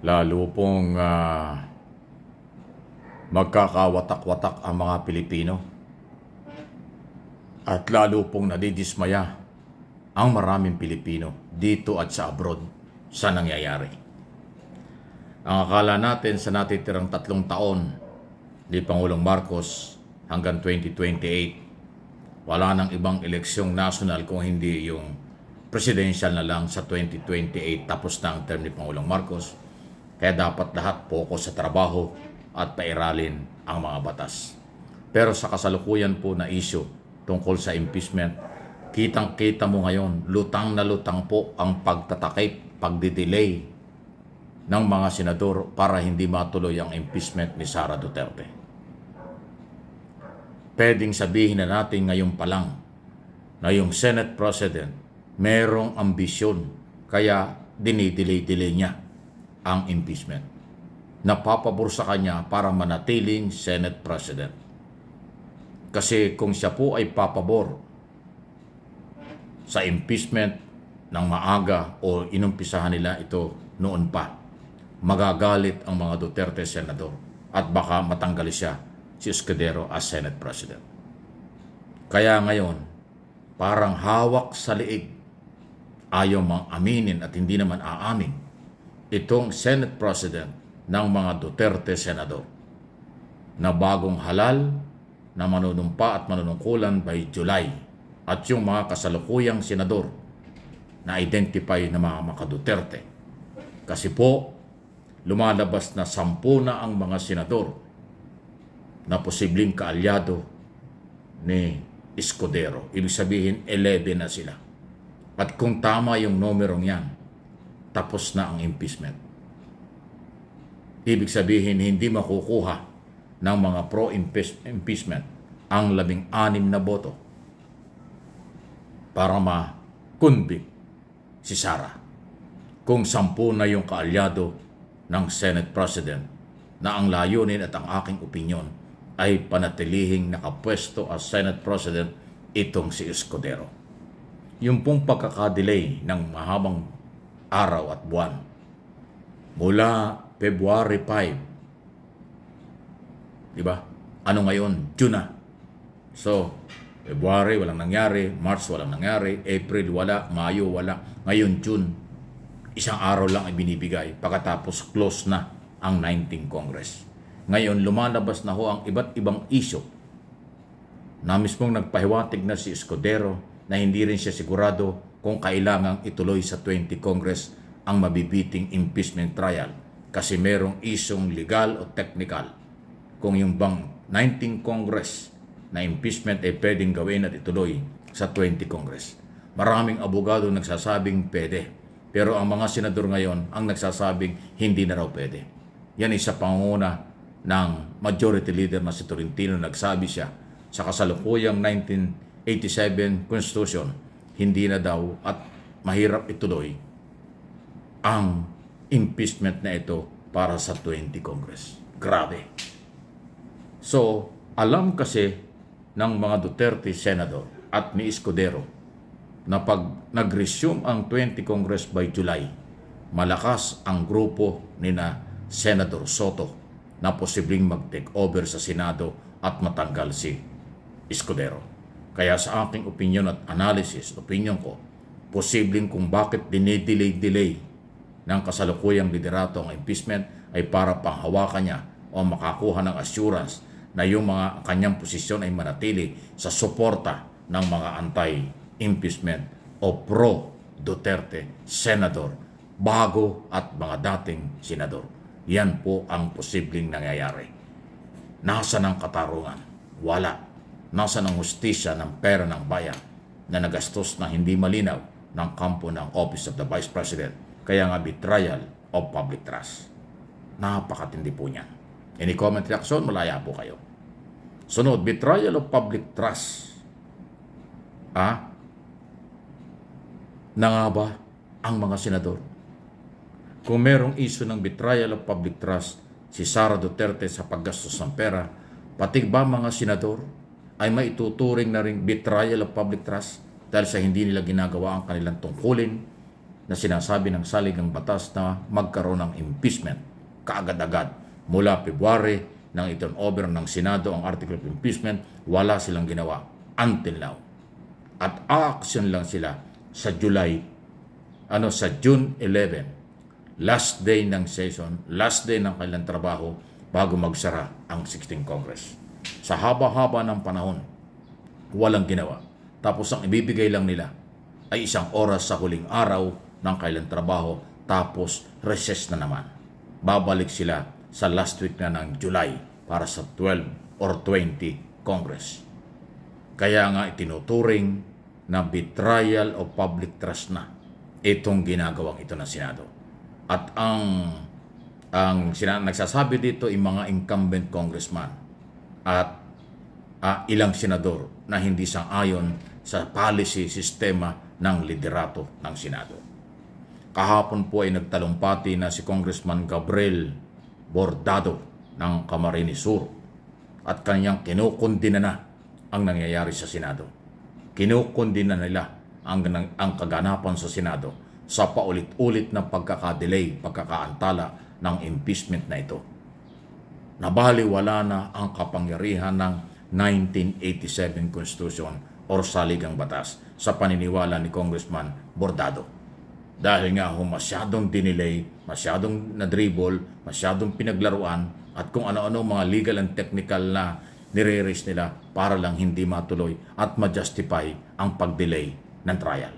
Lalo pong magkakawatak-watak ang mga Pilipino at lalo pong nadidismaya ang maraming Pilipino dito at sa abroad sa nangyayari. Ang akala natin sa natitirang 3 taon ni Pangulong Marcos hanggang 2028, wala nang ibang eleksyong national kung hindi yung presidential na lang sa 2028, tapos na ang term ni Pangulong Marcos. Kaya dapat lahat focus sa trabaho at pairalin ang mga batas. Pero sa kasalukuyan po na issue tungkol sa impeachment, kitang-kita mo ngayon, lutang na lutang po ang pagtatakip, pagdidelay ng mga senador para hindi matuloy ang impeachment ni Sara Duterte. Pwedeng sabihin na natin ngayon pa lang na yung Senate President merong ambisyon kaya dinidelay-delay niya ang impeachment. Napapabor sa kanya para manatiling Senate President. Kasi kung siya po ay papabor sa impeachment ng maaga o inumpisahan nila ito noon pa, magagalit ang mga Duterte senador at baka matanggal siya si Escudero as Senate President. Kaya ngayon, parang hawak sa liig, ayaw mang aminin at hindi naman aamin itong Senate President ng mga Duterte senador na bagong halal na manunumpa at manunungkulan by July, at yung mga kasalukuyang senador na identify na mga maka-Duterte. Kasi po, lumalabas na 10 na ang mga senador na posibleng kaalyado ni Escudero. Ibig sabihin, 11 na sila. At kung tama yung numerong yan, tapos na ang impeachment. Ibig sabihin, hindi makukuha ng mga pro-impeachment ang 16 na boto para ma-convict si Sara. Kung 10 na yung kaalyado ng Senate President na ang layunin at ang aking opinyon ay panatilihing nakapwesto as Senate President itong si Escudero. Yung pong pagkakadelay ng mahabang araw at buwan mula February 5, di ba? Ano ngayon? June na. So, February walang nangyari, March walang nangyari, April wala, Mayo wala. Ngayon June, isang araw lang ay binibigay pagkatapos close na ang 19th Congress. Ngayon, lumalabas na ho ang iba't ibang issue na mismong nagpahiwatig na si Escudero na hindi rin siya sigurado kung kailangang ituloy sa 20th Congress ang mabibiting impeachment trial kasi merong isyong legal o technical kung yung bang 19th Congress na impeachment ay pwedeng gawin at ituloy sa 20th Congress. Maraming abogado nagsasabing pwede, pero ang mga senador ngayon ang nagsasabing hindi na raw pwede. Yan isa pangunguna ng Majority Leader na si Tolentino. Nagsabi siya sa kasalukuyang 1987 Constitution, hindi na daw at mahirap ituloy ang impeachment na ito para sa 20 Congress. Grabe. So, alam kasi ng mga Duterte senador at ni Escudero na pag nag-resume ang 20 Congress by July, malakas ang grupo ni na Senator Soto na posibleng mag-take over sa Senado at matanggal si Escudero. Kaya sa aking opinion at analysis, opinion ko, posibleng kung bakit dinidelay-delay ng kasalukuyang liderato ang impeachment ay para panghawakan niya o makakuha ng assurance na yung mga kanyang posisyon ay manatili sa suporta ng mga anti-impeachment o pro-Duterte senador, bago at mga dating senador. Yan po ang posibleng nangyayari. Nasaan ang katarungan? Wala. Nasaan ang hustisya ng pera ng bayan na nagastos na hindi malinaw ng kampo ng Office of the Vice President? Kaya nga betrayal of public trust. Napakatindi po niyan. Any comment, reaction? Malaya po kayo. Sunod, betrayal of public trust. Na nga ba ang mga senador? Kung merong issue ng betrayal of public trust si Sara Duterte sa paggastos ng pera, pati ba mga senador ay maituturing na ring betrayal of public trust dahil sa hindi nila ginagawa ang kanilang tungkulin na sinasabi ng saligang batas na magkaroon ng impeachment kaagad-agad. Mula February nang iturn over ng Senado ang article of impeachment, wala silang ginawa until now. At action lang sila sa sa June 11, last day ng session, last day ng kailang trabaho bago magsara ang 16th Congress. Sa haba-haba ng panahon, walang ginawa. Tapos ang ibibigay lang nila ay 1 oras sa huling araw ng kailang trabaho, tapos recess na naman. Babalik sila sa last week na ng July para sa 12 or 20 Congress. Kaya nga itinuturing na betrayal of public trust na itong ginagawang ito ng Senado. At ang nagsasabi dito ay mga incumbent congressman at ilang senador na hindi sang-ayon sa policy sistema ng liderato ng Senado. Kahapon po ay nagtalumpati na si Congressman Gabriel Bordado ng Camarines Sur at kanyang kinukundina na ang nangyayari sa Senado. Kinukundina nila ang kaganapan sa Senado sa paulit-ulit na pagkakaantala ng impeachment na ito. Nabaliwala na ang kapangyarihan ng 1987 Constitution or saligang batas sa paniniwala ni Congressman Bordado. Dahil nga masyadong dinelay, masyadong nadribble, masyadong pinaglaruan at kung ano-ano mga legal and technical na nire-raise nila para lang hindi matuloy at ma-justify ang pag-delay ng trial.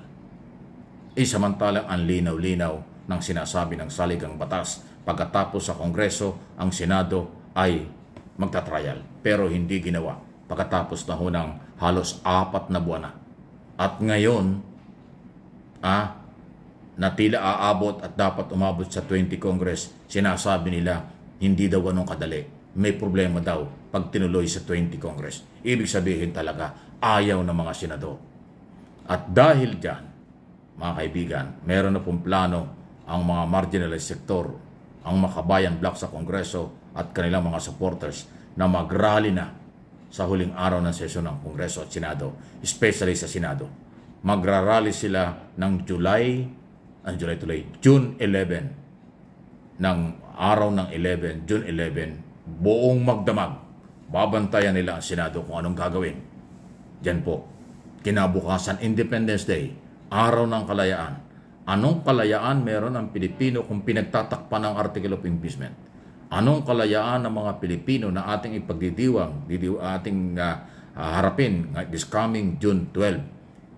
Samantalang ang linaw-linaw ng sinasabi ng saligang batas, pagkatapos sa Kongreso, ang Senado ay magta-trial pero hindi ginawa pagkatapos na ng halos 4 na buwan na. At ngayon, na tila aabot at dapat umabot sa 20 Congress, sinasabi nila hindi daw ganun kadali. May problema daw pag tinuloy sa 20 Congress. Ibig sabihin talaga ayaw ng mga senador. At dahil dyan, mga kaibigan, meron na pong plano ang mga marginalized sector, ang Makabayan Bloc sa Kongreso at kanilang mga supporters na mag-rally na sa huling araw ng sesyon ng Kongreso at Senado, especially sa Senado. Magra-rally sila ng June 11, ng araw ng 11, June 11, buong magdamag. Babantayan nila ang Senado kung anong gagawin. Diyan po, kinabukasan Independence Day, araw ng kalayaan. Anong kalayaan meron ang Pilipino kung pinagtatakpan ng Article of Impeachment? Anong kalayaan ng mga Pilipino na ating ating harapin this coming June 12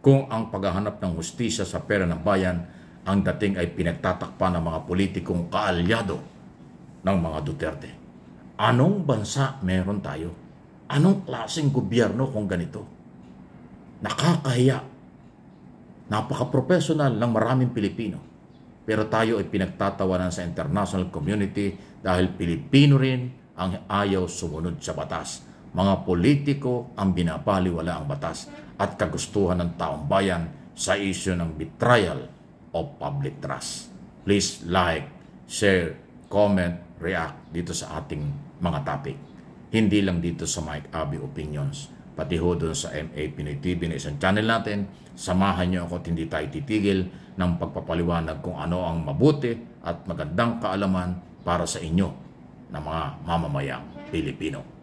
kung ang paghahanap ng hustisya sa pera ng bayan ang dating ay pinagtatakpan ng mga politikong kaalyado ng mga Duterte? Anong bansa meron tayo? Anong klaseng gobyerno kung ganito? Nakakahiya. Napaka-professional ng maraming Pilipino. Pero tayo ay pinagtatawanan sa international community dahil Pilipino rin ang ayaw sumunod sa batas. Mga politiko ang binabaliwala ang batas at kagustuhan ng taong bayan sa isyu ng betrayal of public trust. Please like, share, comment, react dito sa ating mga topic. Hindi lang dito sa Mike Abby Opinions, pati ho doon sa MA Pinoy TV na isang channel natin. Samahan niyo ako at hindi tayo titigil ng pagpapaliwanag kung ano ang mabuti at magandang kaalaman para sa inyo na mga mamamayang Pilipino.